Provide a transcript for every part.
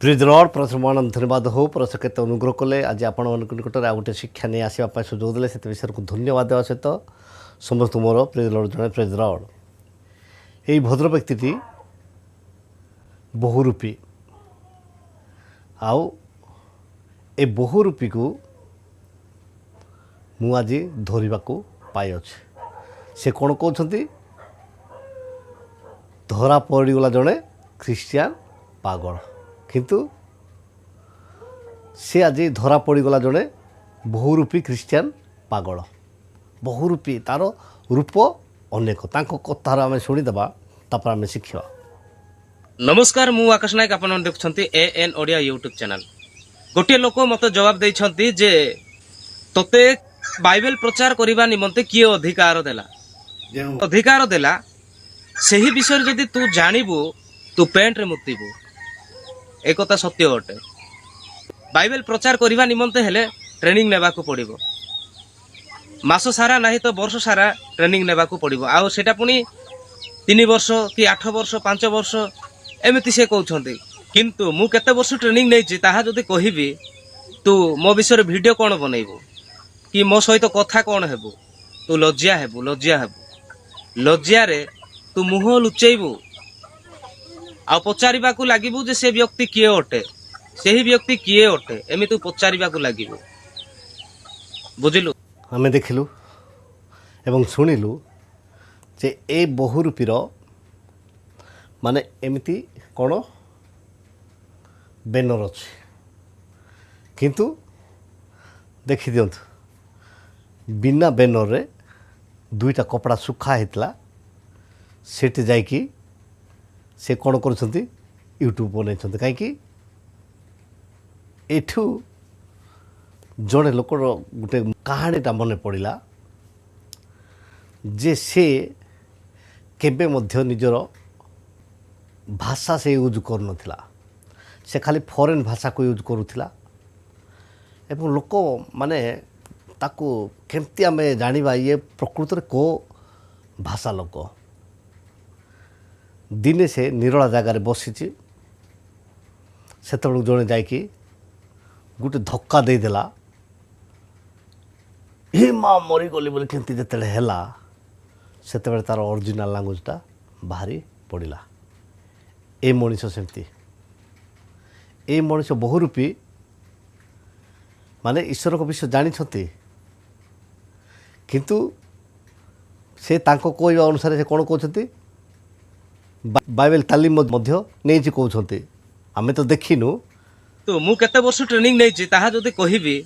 प्रिज Lord परशुमान धन्यवाद हो परश केत अनुग्रह कले आज आपण निकट आ गए शिक्षा नहीं आसपा सुजोग देते से विषय को धन्यवाद देवा सहित समस्त मोर प्रिज लॉर्ड जड़े प्रिज लॉर्ड यही भद्र व्यक्ति बहुरूपी आउ ए बहुरूपी को मु आज धरवा को पाई अच्छे से कौन कहते धरा पड़गला जड़े ख्रीस्टियान पागल किंतु से आज धरा पड़गला जड़े बहुरूपी ख्रीस्टियान पागल बहुरूपी तार रूप अनेक कथार आम शुणीदेवा तापर आम शिखा। नमस्कार मु आकाश नायक आपण देखुछंती एएन ओडिया यूट्यूब चैनल। गोटे लोक मते जवाब देइछंती जे तोते बाइबल प्रचार करिबा निमंते किए अधिकार देला अधिकार देला सही विषय जदि तू जानिबू तू पेंट रे मुक्तिबू एक कथा सत्य अटे। बाइबल प्रचार करिबा निमंते हेले ट्रेनिंग नेबा को पड़िबो मास सारा नहीं तो वर्ष सारा ट्रेनिंग नेबा को पड़िबो आ सेटा पुनी 3 वर्ष कि 8 वर्ष 5 वर्ष एमती से कहते किंतु मु केते वर्ष ट्रेनिंग नहीं ताहा जदि कहिबी तू मो विषय वीडियो कौन बनइबू कि मो सहित कथा कौन हेबू तू लज्जा हेबू लज्जा रे तू मुह लुचेबू आ पचारिबा को लागिबू जे से व्यक्ति किए अटे सही व्यक्ति किए अटे एमि तू पचारिबा को लागिबू बुझिलु। आमे देखिलु एवं शुणिलु जे ए बहुरूपीर माने एमिति कौन बैनर अच्छे किंतु देखी दिंतु बिना बैनर रे दुईटा कपड़ा सुखा होता सेठी जाइकी से कौन कर यूट्यूब बनई कहीं एठू जड़े लोक गोटे कहानीटा मन पड़ा जे से केबे मध्य निजर भाषा से यूज कर से खाली फॉरेन भाषा को यूज करूला एवं लोक माने ताकू केमती आम जानिबा ये प्रकृत में को भाषा लोक दिने से निरला जगार बसी से जड़े जाकि गोटे धक्का देदेला हे माँ मरीगली बोली केमती जिते है से तार ओरिजिनल लैंग्वेजटा बाहरी पड़ा ए मनीष सेमती ए मनीष बहुरूपी माने ईश्वर को विषय जानी किंतु से तांको कहवा अनुसार से कौन कहते बाइबल तालीम नहीं कहते आमे तो देखिनु तू मु केते वर्ष ट्रेनिंग नहीं ताहा जदि कहिबी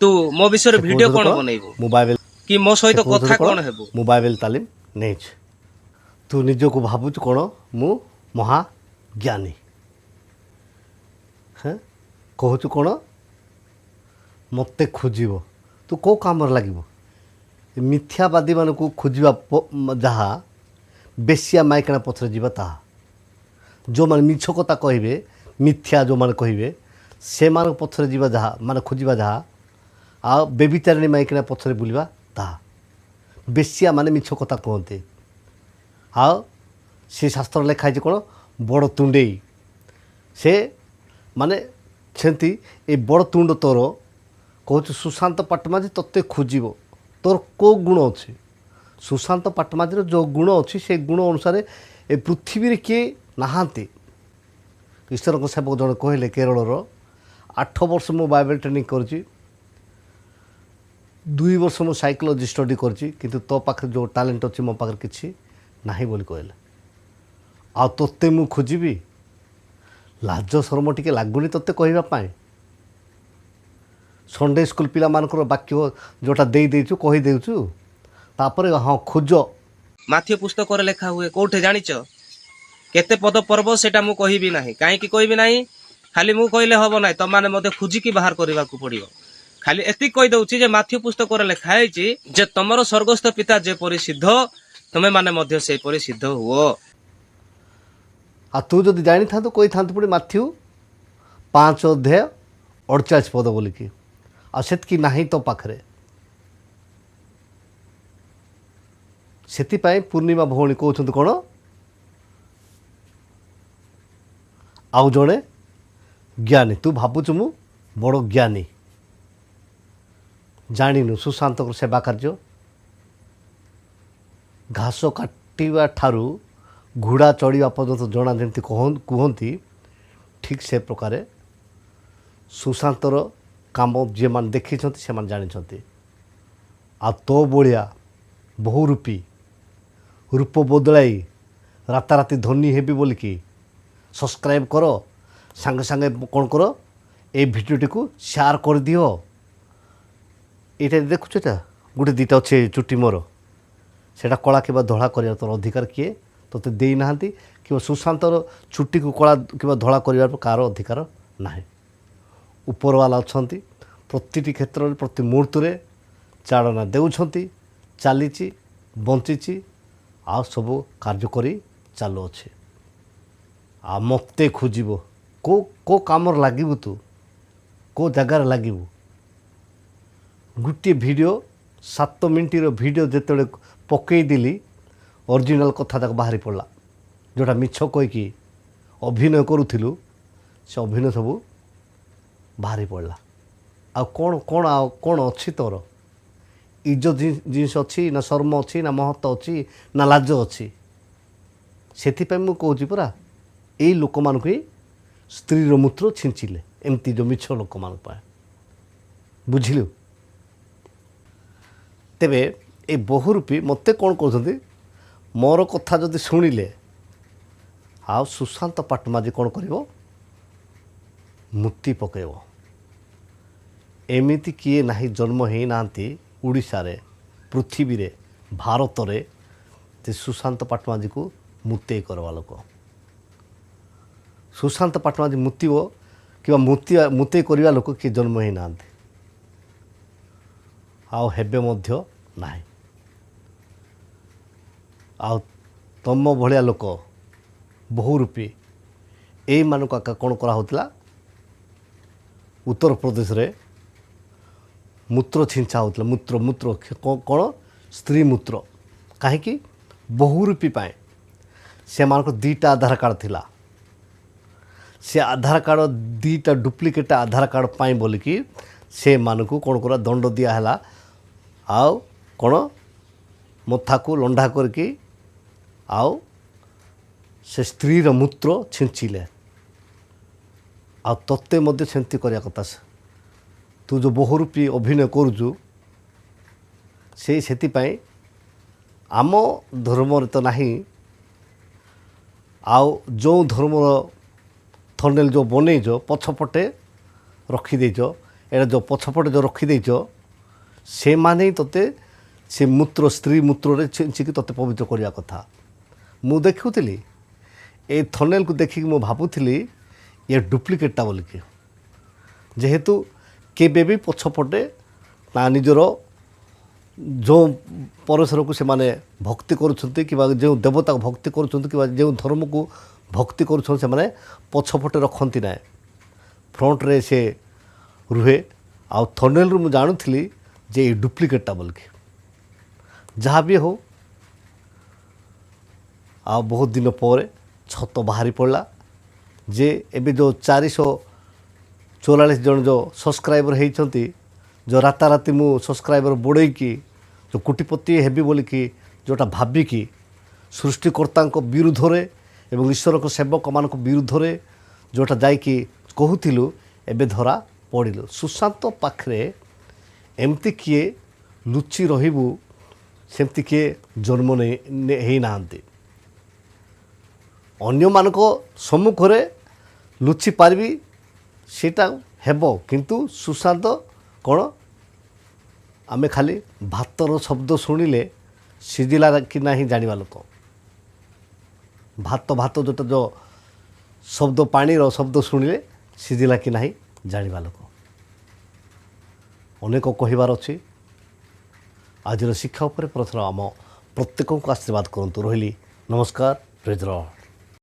तू मो विषय वीडियो कौन बनइबू मोबाइल कि मो सहित कथा कौन हेबू मोबाइल तालीम नहीं तू निज को भावुच कौन मु महाज्ञानी हाँ कहूँ कौन मत खोज तू कौ कम लगे मिथ्यावादी मान को खोजा जहाँ बेसिया माइकणा पथर जीवा ताहा जो मैंने मिछ कथा कहे मिथ्या जो मैंने कहे से पथर जीवा जहाँ मान खोजा जहाँ आ बेबिचारिणी माइकणा पथर बुलवा ताहा बेसिया माने मिछ कथा कहते आ से शास्त्र लिखाई कौन बड़ तुंडे से माने सेमती ए बड़ तुंड तोर कहूँ सुशांत पाटमाझी तत्ते खोज तोर को गुण अच्छे सुशांत पाटमाझीर जो गुण अच्छी से गुण अनुसार ए पृथ्वी किए नहांती ईश्वर सेवक जड़े कहले केरल 8 वर्ष मु बाइबल ट्रेनिंग कर 2 वर्ष मु साइकोलॉजी स्टडी कर तो पाखे जो टैलेंट अच्छी मो पाखे किसी ना बोली कहले आ तोते मु खोजी लाज शर्म टिके लगुनि तोते कहवाई संडे स्कूल पिला मानकर वाक्य जोटा देचु कहीदेचु तापर हाँ खोज माथ्यू पुस्तक लेखा हुए कोठे जानिच केते पद पर्व सेटा मु कहिबी नाही काहे कि कहिबी नाही खाली मु कहले हबो नाही त माने मते खुजिकी बाहर करबा को पड़िबो खाली एति कहि दउची जे माथ्यू पुस्तक लेखा हैची जे तमरो स्वर्गस्थ पिता जे परिसिद्ध तमे माने मध्य से परिसिद्ध हुओ आ तू जदि जानी था तो कही था पुणी माथ्यू 5 अध्याय 48 पद बोलिकी आ सेतकी नाही तो पाखरे सेतिपाई पूर्णिमा भौणी कहते कौन आउ जड़े ଜ୍ଞାନୀ ତୁ ଭାବୁଛୁ ମୁଁ ବଡ଼ ଜ୍ଞାନୀ ଜାଣିନୁ ସୁଶାନ୍ତଙ୍କର ସେବା କାର୍ଯ୍ୟ ଘାସ କାଟିବା ଠାରୁ ଘୋଡ଼ା ଚଢ଼ିବା ପର୍ଯ୍ୟନ୍ତ ଜଣା ଯେମିତି କୁହନ୍ତି ଠିକ୍ ସେ ପ୍ରକାରେ ସୁଶାନ୍ତର କାମ ଯେଉଁମାନେ ଦେଖିଛନ୍ତି ସେମାନେ ଜାଣିଛନ୍ତି। ଆଉ ତୋ ଭଳିଆ ବହୁରୂପୀ ରୂପ ବଦଳାଇ ରାତାରାତି ଧନୀ ହେବି ବୋଲିକି ସବସ୍କ୍ରାଇବ୍ କର, ସାଙ୍ଗେ ସାଙ୍ଗେ କ'ଣ କର এই ভিডিওটিକୁ ସେୟାର କରିଦିଅ। ଏଇଟା ଦେଖୁଛ ଏଇଟା ଗୋଟେ ଦୁଇଟା ଅଛି ଚୁଟି ମୋର, ସେଇଟା କଳା କିମ୍ବା ଧଳା କରିବା ତୋର ଅଧିକାର କିଏ ତୋତେ ଦେଇନାହାନ୍ତି, କିମ୍ବା ସୁଶାନ୍ତର ଚୁଟିକୁ କଳା କିମ୍ବା ଧଳା କରିବାର କାହାର ଅଧିକାର ନାହିଁ। ଉପରବାଲା ଅଛନ୍ତି ପ୍ରତିଟି କ୍ଷେତ୍ରରେ ପ୍ରତି ମୁହୂର୍ତ୍ତରେ ଚାଳନା ଦେଉଛନ୍ତି, ଚାଲିଛି, ବଞ୍ଚିଛି, ଆଉ ସବୁ କାର୍ଯ୍ୟ କରି ଚାଲୁଅଛି। ଆଉ ମୋତେ ଖୋଜିବ କେଉଁ କାମରେ ଲାଗିବୁ, ତୁ କେଉଁ ଜାଗାରେ ଲାଗିବୁ। ଗୋଟିଏ ଭିଡ଼ିଓ 7 ମିନିଟ୍ର ଭିଡ଼ିଓ ଯେତେବେଳେ ପକାଇଦେଲି ଅରିଜିନାଲ୍ କଥା ଯାକ ବାହାରି ପଡ଼ିଲା। ଯେଉଁଟା ମିଛ କହିକି ଅଭିନୟ କରୁଥିଲୁ ସେ ଅଭିନୟ ସବୁ ବାହାରି ପଡ଼ିଲା। ଆଉ କ'ଣ ଅଛି ତୋର? ଇଜ୍ଜତ ଜିନିଷ ଅଛି ନା ଶର୍ମ ଅଛି ନା ମହତ୍ତ୍ୱ ଅଛି ନା ଲାଜ ଅଛି? ସେଥିପାଇଁ ମୁଁ କହୁଛି ପରା ଏଇ ଲୋକମାନଙ୍କୁ ହିଁ ସ୍ତ୍ରୀର ମୂତ୍ର ଛିଞ୍ଚିଲେ, ଏମିତି ଯେଉଁ ମିଛ ଲୋକମାନଙ୍କ ପାଇଁ। ବୁଝିଲୁ? ତେବେ ଏ ବହୁରୂପୀ ମୋତେ କ'ଣ କହୁଛନ୍ତି, ମୋର କଥା ଯଦି ଶୁଣିଲେ ଆଉ ସୁଶାନ୍ତ ପାଟମାଝୀ କ'ଣ କରିବ, ମୂର୍ତ୍ତି ପକାଇବ। ଏମିତି କିଏ ନାହିଁ ଜନ୍ମ ହେଇନାହାନ୍ତି ଓଡ଼ିଶାରେ, ପୃଥିବୀରେ, ଭାରତରେ ଯେ ସୁଶାନ୍ତ ପାଟମାଝୀକୁ ମୁତେଇ କରିବା ଲୋକ। ସୁଶାନ୍ତ ପାଟମାଝୀ ମୁତିବ କିମ୍ବା ମୁତେଇ କରିବା ଲୋକ କିଏ ଜନ୍ମ ହେଇନାହାନ୍ତି, ଆଉ ହେବେ ମଧ୍ୟ ନାହିଁ। ଆଉ ତମ ଭଳିଆ ଲୋକ ବହୁରୂପୀ ଏଇମାନଙ୍କୁ ଆକା କ'ଣ କରାହେଉଥିଲା, ଉତ୍ତରପ୍ରଦେଶରେ ମୂତ୍ର ଛିଞ୍ଚା ହେଉଥିଲା। ମୂତ୍ର କ'ଣ? ସ୍ତ୍ରୀ ମୂତ୍ର। କାହିଁକି? ବହୁରୂପୀ ପାଇଁ। ସେମାନଙ୍କର 2ଟା ଆଧାର କାର୍ଡ଼ ଥିଲା। ସେ ଆଧାର କାର୍ଡ଼ 2ଟା ଡୁପ୍ଲିକେଟ୍ ଆଧାର କାର୍ଡ଼ ପାଇଁ ବୋଲିକି ସେମାନଙ୍କୁ କ'ଣ କରା ଦଣ୍ଡ ଦିଆହେଲା। ଆଉ କ'ଣ ମଥାକୁ ଲଣ୍ଡା କରିକି ଆଉ ସେ ସ୍ତ୍ରୀର ମୂତ୍ର ଛିଞ୍ଚିଲେ। ଆଉ ତୋତେ ମଧ୍ୟ ସେମିତି କରିବା କଥା। ତୁ ଯେଉଁ ବହୁରୂପୀ ଅଭିନୟ କରୁଛୁ ସେଥିପାଇଁ ଆମ ଧର୍ମରେ ତ ନାହିଁ। ଆଉ ଯେଉଁ ଧର୍ମର ଥଣ୍ଡେଲ ଯେଉଁ ବନେଇଛ ପଛପଟେ ରଖିଦେଇଛ, ଏଇଟା ଯେଉଁ ପଛପଟେ ଯେଉଁ ରଖିଦେଇଛ ସେମାନେ ହିଁ ତୋତେ ସେ ମୂତ୍ର ସ୍ତ୍ରୀ ମୂତ୍ରରେ ଛିଞ୍ଚିକି ତୋତେ ପବିତ୍ର କରିବା କଥା। ମୁଁ ଦେଖୁଥିଲି ଏ ଥଣ୍ଡେଲକୁ ଦେଖିକି ମୁଁ ଭାବୁଥିଲି ଏ ଡୁପ୍ଲିକେଟ୍ଟା ବୋଲିକି। ଯେହେତୁ କେବେ ବି ପଛପଟେ ନା ନିଜର ଯେଉଁ ପରଶରକୁ ସେମାନେ ଭକ୍ତି କରୁଛନ୍ତି କିମ୍ବା ଯେଉଁ ଦେବତାକୁ ଭକ୍ତି କରୁଛନ୍ତି କିମ୍ବା ଯେଉଁ ଧର୍ମକୁ ଭକ୍ତି କରୁଛନ୍ତି ସେମାନେ ପଛପଟେ ରଖନ୍ତି ନାହିଁ, ଫ୍ରଣ୍ଟରେ ସେ ରୁହେ। ଆଉ ଥଣ୍ଡେଲରୁ ମୁଁ ଜାଣୁଥିଲି ଯେ ଏଇ ଡୁପ୍ଲିକେଟ୍ଟା ବୋଲିକି। ଯାହା ବି ହଉ, ଆଉ ବହୁତ ଦିନ ପରେ ଛତ ବାହାରି ପଡ଼ିଲା ଯେ ଏବେ ଯେଉଁ 444 ଜଣ ଯେଉଁ ସବସ୍କ୍ରାଇବର୍ ହେଇଛନ୍ତି, ଯେଉଁ ରାତାରାତି ମୁଁ ସବସ୍କ୍ରାଇବର୍ ବଢ଼େଇକି ଯେଉଁ କୋଟିପତି ହେବି ବୋଲିକି ଯେଉଁଟା ଭାବିକି ସୃଷ୍ଟିକର୍ତ୍ତାଙ୍କ ବିରୁଦ୍ଧରେ ଏବଂ ଈଶ୍ୱରଙ୍କ ସେବକମାନଙ୍କ ବିରୁଦ୍ଧରେ ଯେଉଁଟା ଯାଇକି କହୁଥିଲୁ, ଏବେ ଧରା ପଡ଼ିଲୁ। ସୁଶାନ୍ତ ପାଖରେ ଏମିତି କିଏ ଲୁଚି ରହିବୁ, ସେମିତି କିଏ ଜନ୍ମ ହେଇନାହାନ୍ତି। ଅନ୍ୟମାନଙ୍କ ସମ୍ମୁଖରେ ଲୁଚି ପାରିବି ସେଇଟା ହେବ, କିନ୍ତୁ ସୁଶାନ୍ତ କ'ଣ, ଆମେ ଖାଲି ଭାତର ଶବ୍ଦ ଶୁଣିଲେ ସିଝିଲା କି ନାହିଁ ଜାଣିବା ଲୋକ। ଭାତ ଯେଉଁଟା ଯେଉଁ ଶବ୍ଦ, ପାଣିର ଶବ୍ଦ ଶୁଣିଲେ ସିଝିଲା କି ନାହିଁ ଜାଣିବା ଲୋକ। ଅନେକ କହିବାର ଅଛି। ଆଜିର ଶିକ୍ଷା ଉପରେ ପ୍ରଥମେ ଆମ ପ୍ରତ୍ୟେକଙ୍କୁ ଆଶୀର୍ବାଦ କରନ୍ତୁ। ରହିଲି, ନମସ୍କାର, ପ୍ରେଜ୍ ଦ ଲର୍ଡ।